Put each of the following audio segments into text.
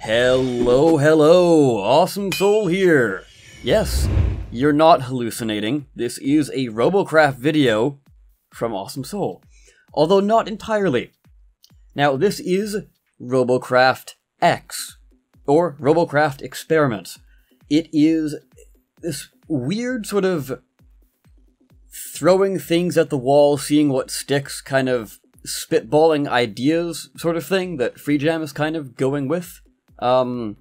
Hello, hello, Awesome Soul here. Yes, you're not hallucinating. This is a Robocraft video from Awesome Soul, although not entirely. Now, this is Robocraft X, or Robocraft Experiments. It is this weird sort of throwing things at the wall, seeing what sticks, kind of spitballing ideas sort of thing that Freejam is kind of going with. And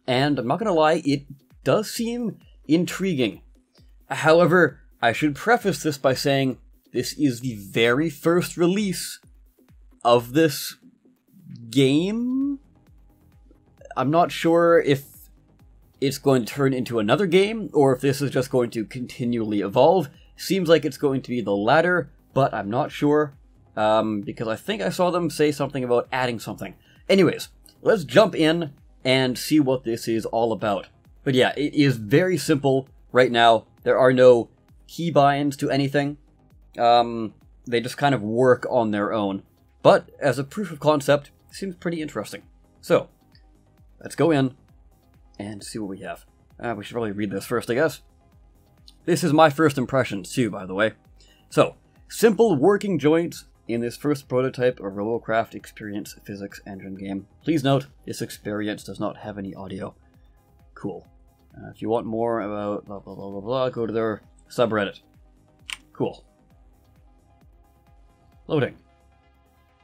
I'm not gonna lie, it does seem intriguing. However, I should preface this by saying this is the very first release of this game. I'm not sure if it's going to turn into another game, or if this is just going to continually evolve. Seems like it's going to be the latter, but I'm not sure, because I think I saw them say something about adding something. Anyways, let's jump in and see what this is all about. But yeah, it is very simple right now. There are no keybinds to anything. They just kind of work on their own. But as a proof of concept, it seems pretty interesting. So, let's go in and see what we have. We should probably read this first, I guess. This is my first impressions too, by the way. So, simple working joints in this first prototype of Robocraft Experience physics engine game. Please note, this experience does not have any audio. Cool. If you want more about blah blah blah blah blah, go to their subreddit. Cool. Loading.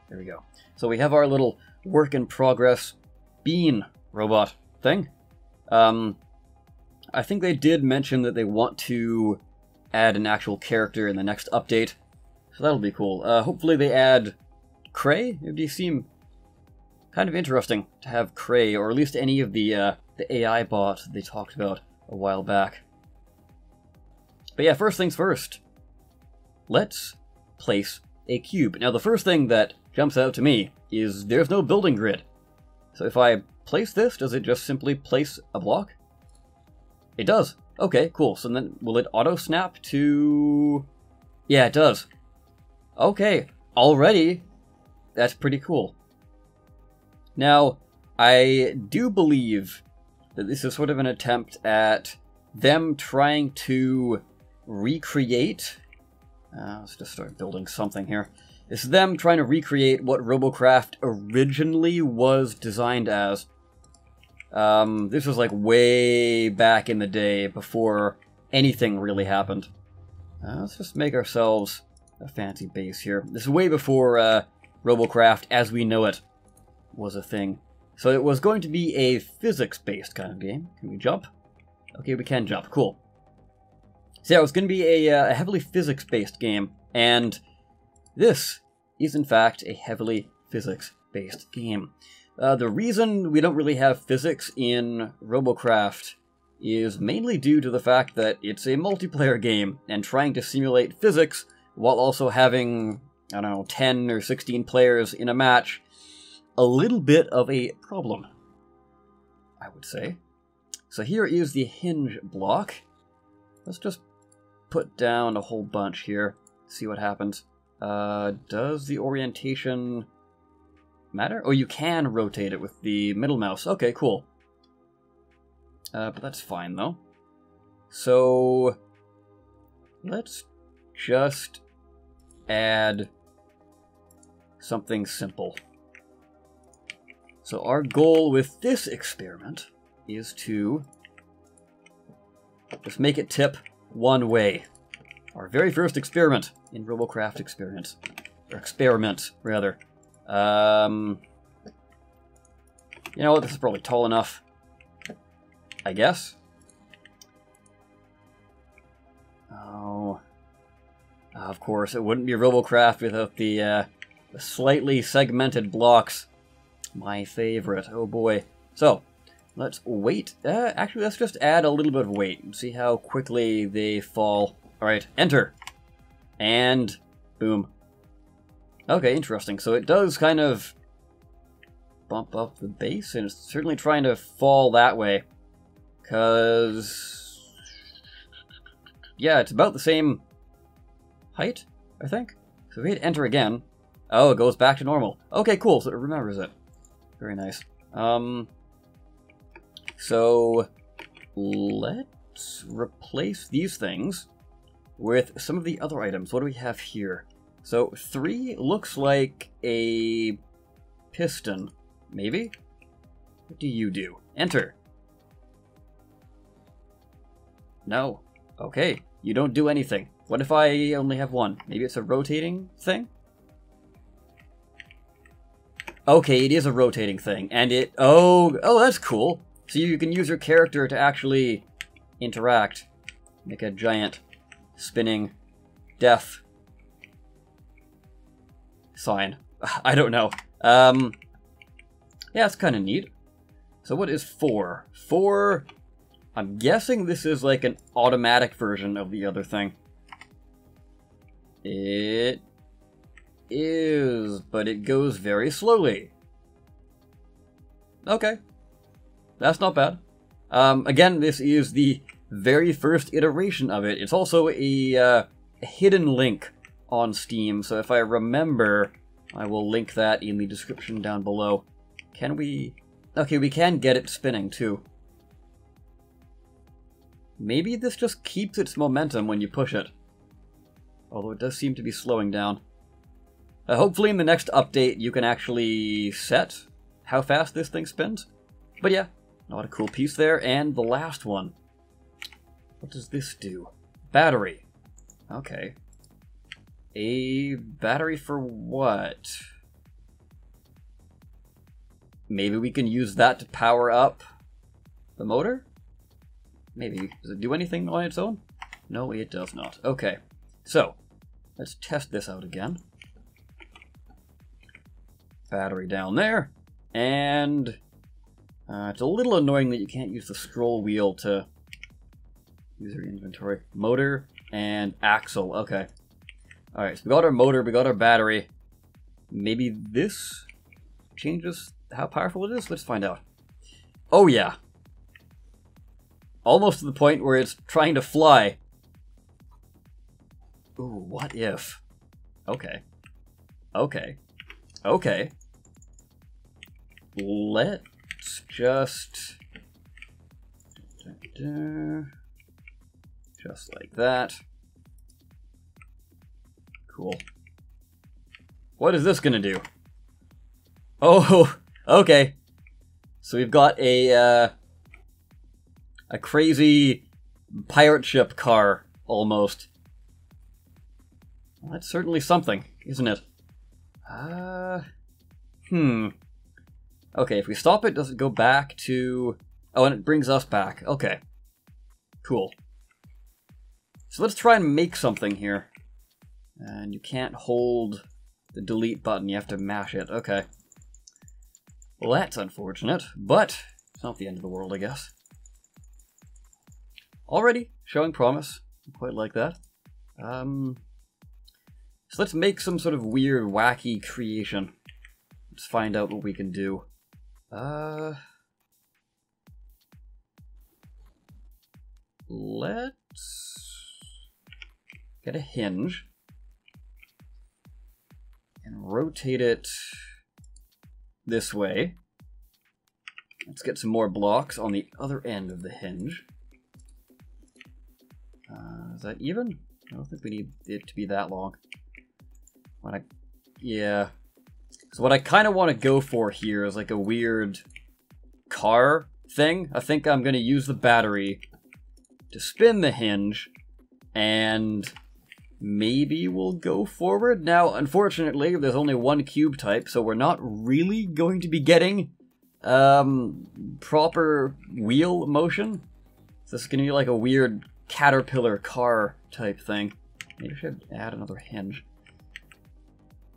There we go. So we have our little work in progress bean robot thing. I think they did mention that they want to add an actual character in the next update. So that'll be cool. Hopefully they add Cray. It would seem kind of interesting to have Cray, or at least any of the AI bot they talked about a while back. But yeah, first things first. Let's place a cube. Now the first thing that jumps out to me is there's no building grid. So if I place this, does it just simply place a block? It does. Okay, cool. So then will it auto-snap to... Yeah, it does. Okay, already, that's pretty cool. Now, I do believe that this is sort of an attempt at them trying to recreate... let's just start building something here. This is them trying to recreate what Robocraft originally was designed as. This was like way back in the day, before anything really happened. Let's just make ourselves a fancy base here. This is way before Robocraft as we know it was a thing. So it was going to be a physics-based kind of game. Can we jump? Okay, we can jump. Cool. So yeah, it was going to be a heavily physics-based game, and this is in fact a heavily physics-based game. The reason we don't really have physics in Robocraft is mainly due to the fact that it's a multiplayer game, and trying to simulate physics while also having, I don't know, 10 or 16 players in a match, a little bit of a problem, I would say. So here is the hinge block. Let's just put down a whole bunch here, see what happens. Does the orientation matter? Oh, you can rotate it with the middle mouse. Okay, cool. But that's fine, though. So, let's just add something simple. So our goal with this experiment is to just make it tip one way. Our very first experiment in Robocraft Experience. Or experiment, rather. You know what, this is probably tall enough, I guess. Oh, of course, it wouldn't be Robocraft without the slightly segmented blocks. My favorite, oh boy. So, let's wait. Actually, let's just add a little bit of weight and see how quickly they fall. Alright, enter. And, boom. Okay, interesting. So it does kind of bump up the base, and it's certainly trying to fall that way. Because... yeah, it's about the same height, I think. So if we hit enter again... oh, it goes back to normal. Okay, cool, so it remembers it. Very nice. So let's replace these things with some of the other items. What do we have here? So 3 looks like a piston, maybe? What do you do? Enter. No. Okay, you don't do anything. What if I only have 1? Maybe it's a rotating thing? Okay, it is a rotating thing, and it... Oh, that's cool. So you can use your character to actually interact. Make a giant spinning death sign. I don't know. Yeah, it's kind of neat. So what is 4? 4... I'm guessing this is like an automatic version of the other thing. It is, but it goes very slowly. Okay. That's not bad. Again, this is the very first iteration of it. It's also a hidden link on Steam, so if I remember, I will link that in the description down below. Can we... Okay, we can get it spinning, too. Maybe this just keeps its momentum when you push it. Although it does seem to be slowing down. Hopefully in the next update you can actually set how fast this thing spins. But yeah, not a cool piece there. And the last one. What does this do? Battery. Okay. A battery for what? Maybe we can use that to power up the motor? Maybe. Does it do anything on its own? No, it does not. Okay. So, let's test this out again. Battery down there. And it's a little annoying that you can't use the scroll wheel to use your inventory. Motor and axle. Okay. Alright, so we got our motor, we got our battery. Maybe this changes how powerful it is? Let's find out. Oh yeah. Almost to the point where it's trying to fly. Ooh, what if? Okay. Okay. Okay. Let's just... Just like that. Cool. What is this gonna do? Oh, okay. So we've got a crazy pirate ship car, almost. Well, that's certainly something, isn't it? Okay, if we stop it, does it go back to... Oh, and it brings us back. Okay. Cool. So let's try and make something here. And you can't hold the delete button, you have to mash it. Okay. Well, that's unfortunate, but it's not the end of the world, I guess. Already showing promise. I quite like that. So let's make some sort of weird, wacky creation. Let's find out what we can do. Let's get a hinge and rotate it this way. Let's get some more blocks on the other end of the hinge. Is that even? I don't think we need it to be that long. Yeah. So what I kind of want to go for here is like a weird car thing. I think I'm going to use the battery to spin the hinge, and maybe we'll go forward. Now, unfortunately, there's only one cube type, so we're not really going to be getting proper wheel motion. So this is going to be like a weird caterpillar car type thing. Maybe I should add another hinge.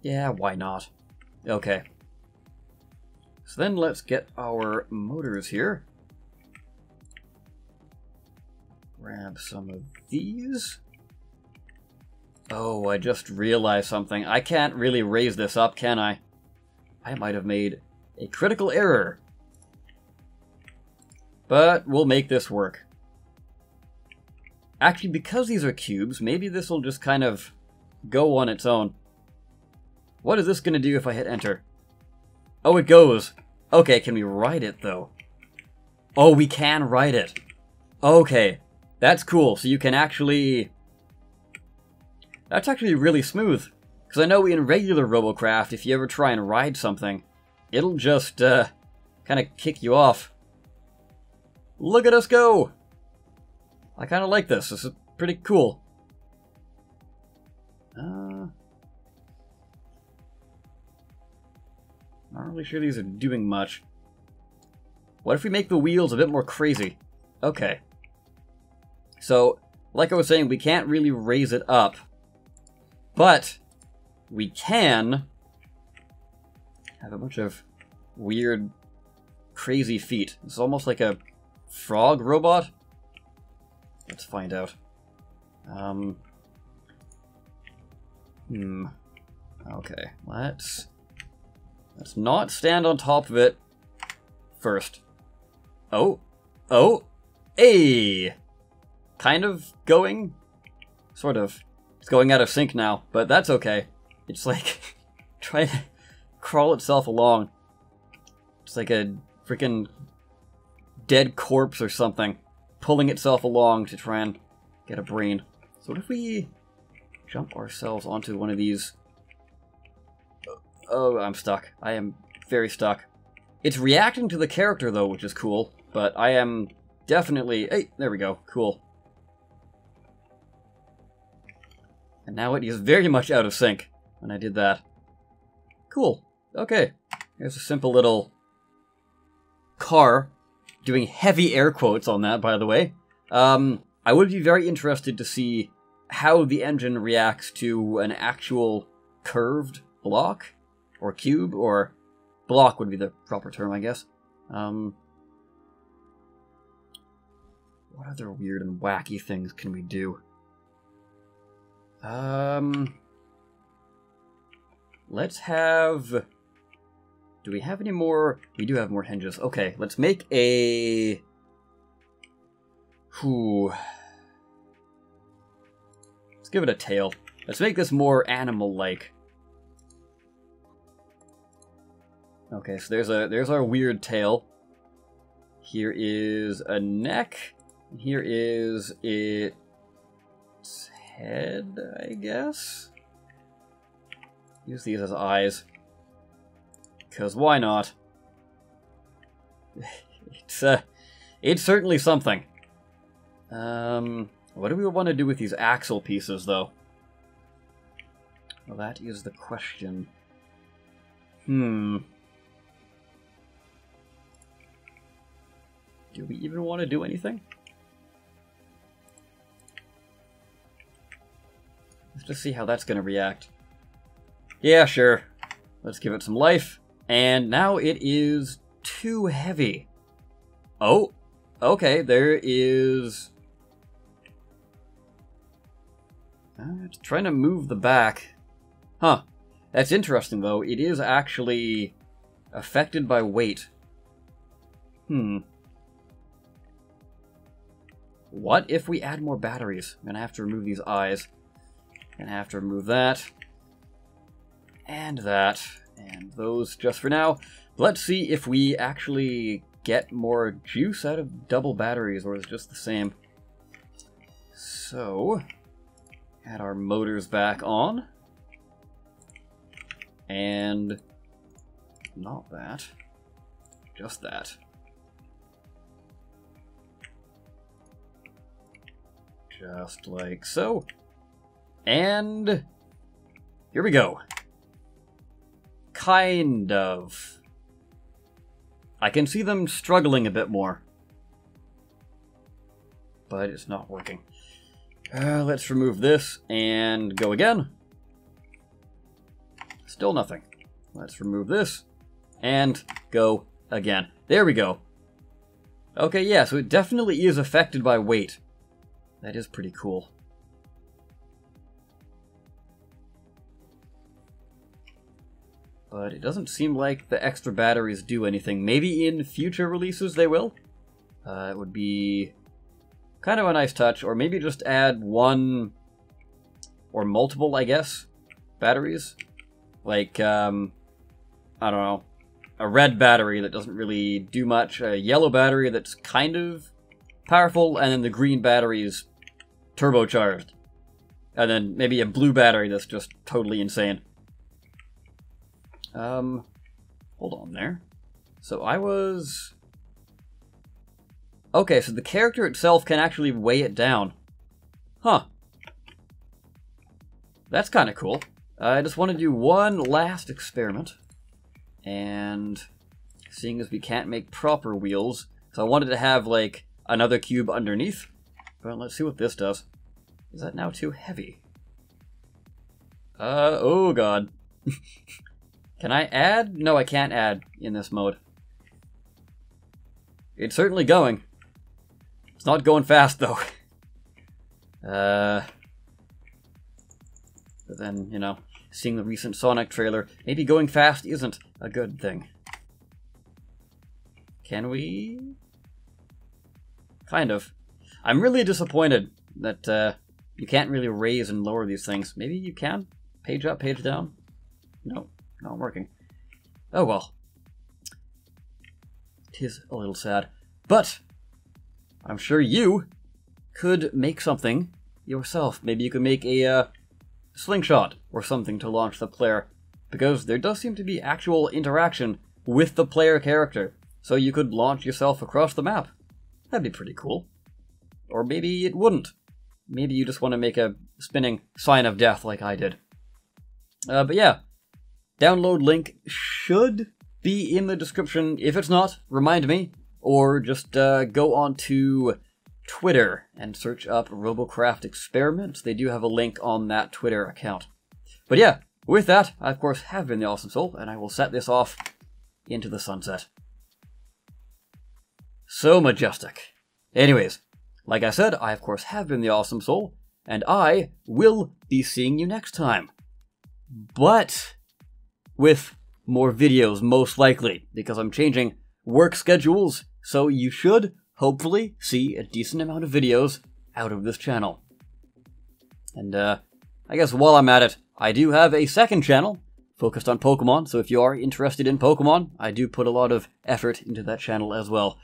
Yeah, why not? Okay. So then let's get our motors here. Grab some of these. Oh, I just realized something. I can't really raise this up, can I? I might have made a critical error. But we'll make this work. Actually, because these are cubes, maybe this will just kind of go on its own. What is this going to do if I hit enter? Oh, it goes. Okay, can we ride it, though? Oh, we can ride it. Okay, that's cool. So you can actually... That's actually really smooth. Because I know in regular Robocraft, if you ever try and ride something, it'll just kind of kick you off. Look at us go! I kind of like this. This is pretty cool. Not really sure these are doing much. What if we make the wheels a bit more crazy? Okay. So, like I was saying, we can't really raise it up. But we can have a bunch of weird, crazy feet. It's almost like a frog robot. Let's find out. Okay, let's not stand on top of it first. Oh, hey! Kind of going, sort of. It's going out of sync now, but that's okay. It's like trying to crawl itself along. It's like a freaking dead corpse or something, pulling itself along to try and get a brain. So what if we jump ourselves onto one of these? Oh, I'm stuck. I am very stuck. It's reacting to the character though, which is cool, but I am definitely... Hey, there we go. Cool. And now it is very much out of sync when I did that. Cool. Okay. Here's a simple little car. Doing heavy air quotes on that, by the way. I would be very interested to see how the engine reacts to an actual curved block. Or cube, or block would be the proper term, I guess. What other weird and wacky things can we do? Let's have... Do we have any more? We do have more hinges. Okay, let's make a... Let's give it a tail. Let's make this more animal-like. Okay, so there's our weird tail. Here is a neck. Here is its head, I guess. Use these as eyes. Because why not? It's certainly something. What do we want to do with these axle pieces, though? Well, that is the question. Do we even want to do anything? Let's just see how that's going to react. Yeah, sure. Let's give it some life. And now it is too heavy. Oh, okay, there is... it's trying to move the back. Huh. That's interesting, though. It is actually affected by weight. What if we add more batteries? I'm going to have to remove these eyes. I'm going to have to remove that. And that. And those just for now. Let's see if we actually get more juice out of double batteries, or is it just the same? So, add our motors back on. And not that. Just that. Just like so. And here we go. Kind of. I can see them struggling a bit more. But it's not working. Let's remove this and go again. Still nothing. Let's remove this and go again. There we go. Okay, yeah, so it definitely is affected by weight. That is pretty cool. But it doesn't seem like the extra batteries do anything. Maybe in future releases they will. It would be kind of a nice touch. Or maybe just add one or multiple, I guess, batteries. Like, I don't know. a red battery that doesn't really do much, a yellow battery that's kind of powerful, and then the green battery is turbocharged. And then maybe a blue battery that's just totally insane. Hold on there. So I was... Okay, so the character itself can actually weigh it down. Huh. That's kind of cool. I just want to do one last experiment. And seeing as we can't make proper wheels, so I wanted to have, like, another cube underneath. But let's see what this does. Is that now too heavy? Oh god. Can I add? No, I can't add in this mode. It's certainly going. It's not going fast, though. But then, you know, seeing the recent Sonic trailer, maybe going fast isn't a good thing. Can we? Kind of. I'm really disappointed that you can't really raise and lower these things. Maybe you can? Page up, page down? No, not working. Oh well. Tis a little sad. But I'm sure you could make something yourself. Maybe you could make a slingshot or something to launch the player, because there does seem to be actual interaction with the player character, so you could launch yourself across the map. That'd be pretty cool. Or maybe it wouldn't. Maybe you just want to make a spinning sign of death like I did. But yeah, download link should be in the description. If it's not, remind me, or just go on to Twitter and search up Robocraft Experiments. They do have a link on that Twitter account. But yeah, with that, I of course have been the Awesome Soul, and I will set this off into the sunset. So majestic. Anyways, like I said, I of course have been the Awesome Soul, and I will be seeing you next time. But with more videos, most likely, because I'm changing work schedules, so you should hopefully see a decent amount of videos out of this channel. And I guess while I'm at it, I do have a second channel focused on Pokemon, so if you are interested in Pokemon, I do put a lot of effort into that channel as well.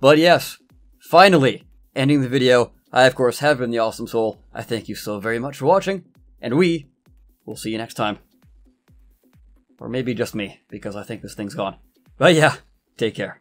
But yes, finally, ending the video, I of course have been the Awesome Soul. I thank you so very much for watching, and we will see you next time. Or maybe just me, because I think this thing's gone. But yeah, take care.